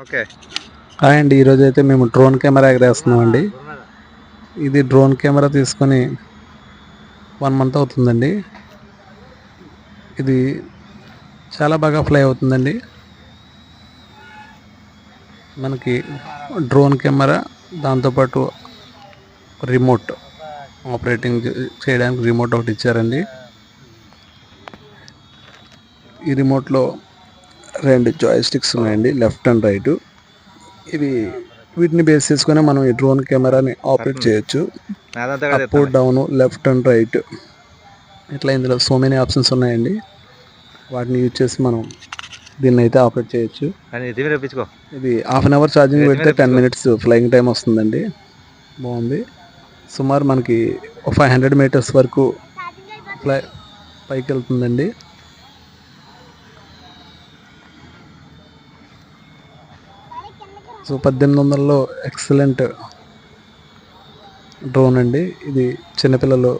Okay. Hi అండి. ఈరోజు అయితే మేము డ్రోన్ కెమెరా ఎగరేస్తున్నామండి. ఇది డ్రోన్ కెమెరా తీసుకొని 1 మంత్ అవుతుందండి. ఇది చాలా బాగా ఫ్లై అవుతుందండి. మనకి డ్రోన్ కెమెరా దాంతోపాటు రిమోట్ ఆపరేటింగ్ చేయడానికి రిమోట్ ఒకటి ఇచ్చారండి. ఈ రిమోట్లో 2 జాయ్‌స్టిక్స్ ఉన్నాయండి, లెఫ్ట్ అండ్ రైట్. వీటిని బేస్ చేసుకొని మనం ఈ డ్రోన్ కెమెరాని ఆపరేట్ చేయొచ్చు. Up, down, left and right ఇట్లా ఇందులో సో మెనీ ఆప్షన్స్ ఉన్నాయండి. వాటిని యూజ్ చేసి మనం దీన్ని అయితే ఆపరేట్ చేయొచ్చు. ఇది హాఫ్ అన్ అవర్ ఛార్జింగ్ పెడితే 10 minutes ఫ్లయింగ్ టైం వస్తుందండి. బాగుంది. సుమారు మనకి 500 meters వరకు పైకి వెళ్తుందండి. సో 1800లో ఎక్సలెంట్ డ్రోన్ అండి. ఇది చిన్నపిల్లలు